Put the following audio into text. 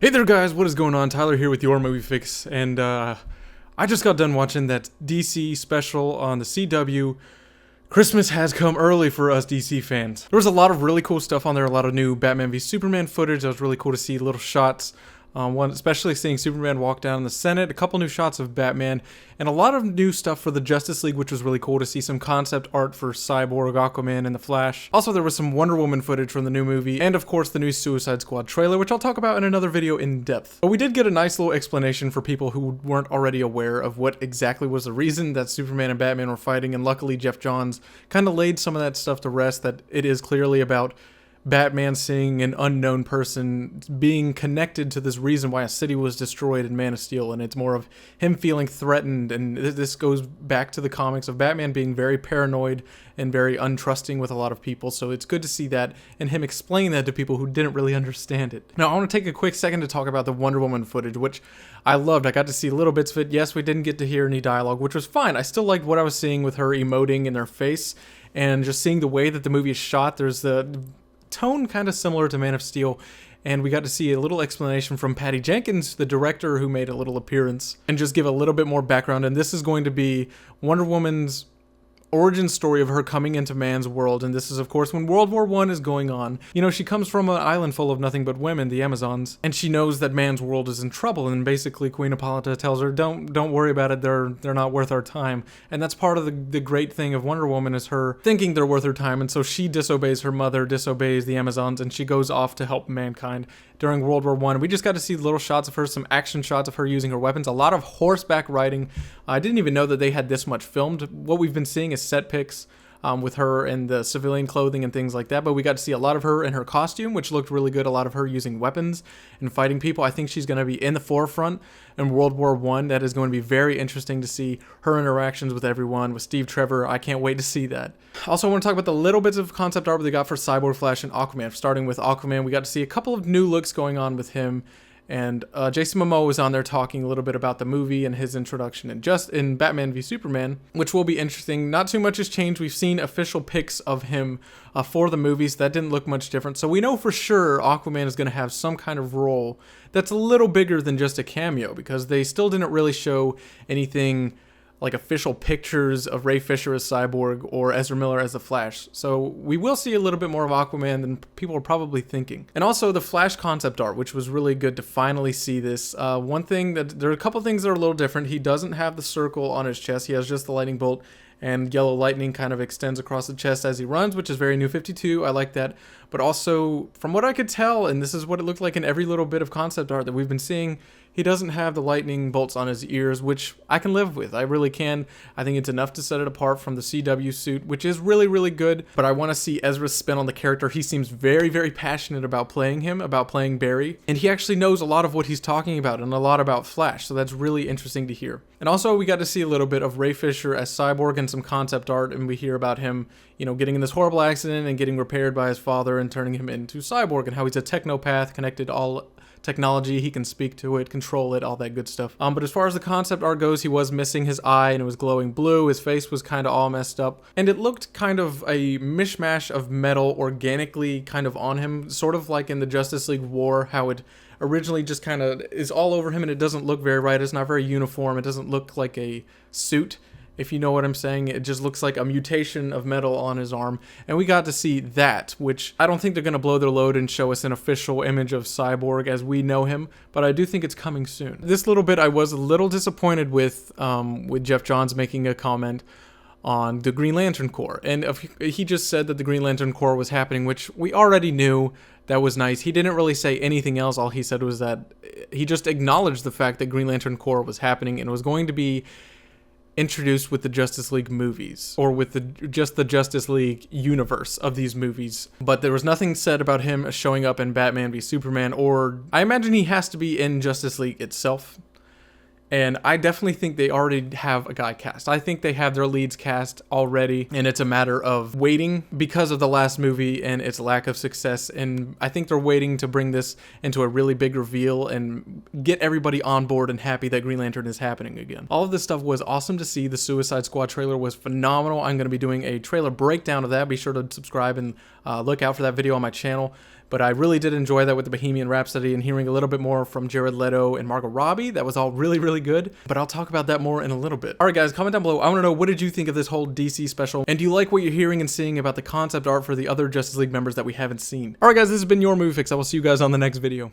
Hey there guys, what is going on? Tyler here with your movie fix, and I just got done watching that DC special on the CW. Christmas has come early for us DC fans. There was a lot of really cool stuff on there, a lot of new Batman v Superman footage. That was really cool to see, little shots. One, especially seeing Superman walk down in the Senate, a couple new shots of Batman, and a lot of new stuff for the Justice League, which was really cool to see some concept art for Cyborg, Aquaman, and the Flash. Also, there was some Wonder Woman footage from the new movie, and of course the new Suicide Squad trailer, which I'll talk about in another video in depth. But we did get a nice little explanation for people who weren't already aware of what exactly was the reason that Superman and Batman were fighting, and luckily Jeff Johns kind of laid some of that stuff to rest, that it is clearly about Batman seeing an unknown person being connected to this reason why a city was destroyed in Man of Steel, and it's more of him feeling threatened, and this goes back to the comics of Batman being very paranoid and very untrusting with a lot of people, so it's good to see that and him explain that to people who didn't really understand it. Now I want to take a quick second to talk about the Wonder Woman footage, which I loved. I got to see little bits of it. Yes, we didn't get to hear any dialogue, which was fine. I still liked what I was seeing with her emoting in her face, and just seeing the way that the movie is shot. There's the tone kind of similar to Man of Steel, and we got to see a little explanation from Patty Jenkins, the director, who made a little appearance, and just give a little bit more background. And this is going to be Wonder Woman's origin story of her coming into man's world, and this is of course when World War I is going on. You know, she comes from an island full of nothing but women, the Amazons, and she knows that man's world is in trouble, and basically Queen Hippolyta tells her, don't worry about it, they're not worth our time. And that's part of the great thing of Wonder Woman, is her thinking they're worth her time, and so she disobeys her mother, disobeys the Amazons, and she goes off to help mankind during World War I. We just got to see little shots of her, some action shots of her using her weapons, a lot of horseback riding. I didn't even know that they had this much filmed. What we've been seeing is set pics with her in the civilian clothing and things like that, but we got to see a lot of her in her costume, which looked really good, a lot of her using weapons and fighting people. I think she's going to be in the forefront in World War I. That is going to be very interesting to see her interactions with everyone, with Steve Trevor. I can't wait to see that. Also, I want to talk about the little bits of concept art they got for Cyborg, Flash, and Aquaman. Starting with Aquaman, we got to see a couple of new looks going on with him, and Jason Momoa was on there talking a little bit about the movie and his introduction in Batman v Superman, which will be interesting. Not too much has changed. We've seen official pics of him for the movies. That didn't look much different. So we know for sure Aquaman is going to have some kind of role that's a little bigger than just a cameo, because they still didn't really show anything like official pictures of Ray Fisher as Cyborg or Ezra Miller as the Flash. So we will see a little bit more of Aquaman than people are probably thinking. And also the Flash concept art, which was really good to finally see this. One thing there are a couple things that are a little different. He doesn't have the circle on his chest. He has just the lightning bolt, and yellow lightning kind of extends across the chest as he runs, which is very New 52. I like that. But also, from what I could tell, and this is what it looked like in every little bit of concept art that we've been seeing, he doesn't have the lightning bolts on his ears, which I can live with. I really can. I think it's enough to set it apart from the CW suit, which is really, really good. But I want to see Ezra's spin on the character. He seems very, very passionate about playing him, about playing Barry. And he actually knows a lot of what he's talking about and a lot about Flash. So that's really interesting to hear. And also, we got to see a little bit of Ray Fisher as Cyborg and some concept art. And we hear about him, you know, getting in this horrible accident and getting repaired by his father and turning him into Cyborg, and how he's a technopath connected to all technology. He can speak to it, control it, all that good stuff. But as far as the concept art goes, he was missing his eye and it was glowing blue. His face was kind of all messed up, and it looked kind of a mishmash of metal organically kind of on him, sort of like in the Justice League War, how it originally just kind of is all over him and it doesn't look very right. It's not very uniform. It doesn't look like a suit, if you know what I'm saying. It just looks like a mutation of metal on his arm. And we got to see that, which I don't think they're going to blow their load and show us an official image of Cyborg as we know him, but I do think it's coming soon. This little bit I was a little disappointed with Jeff Johns making a comment on the Green Lantern Corps. And he just said that the Green Lantern Corps was happening, which we already knew. That was nice. He didn't really say anything else. All he said was that he just acknowledged the fact that Green Lantern Corps was happening and was going to be introduced with the Justice League movies, or with the Justice League universe of these movies. But there was nothing said about him showing up in Batman v Superman, or I imagine he has to be in Justice League itself And I definitely think they already have a guy cast. I think they have their leads cast already, and it's a matter of waiting because of the last movie and its lack of success. And I think they're waiting to bring this into a really big reveal and get everybody on board and happy that Green Lantern is happening again. All of this stuff was awesome to see. The Suicide Squad trailer was phenomenal. I'm going to be doing a trailer breakdown of that. Be sure to subscribe and look out for that video on my channel. But I really did enjoy that with the Bohemian Rhapsody and hearing a little bit more from Jared Leto and Margot Robbie. That was all really, really good. But I'll talk about that more in a little bit. All right, guys, comment down below. I want to know, what did you think of this whole DC special? And do you like what you're hearing and seeing about the concept art for the other Justice League members that we haven't seen? All right, guys, this has been your Movie Fix. I will see you guys on the next video.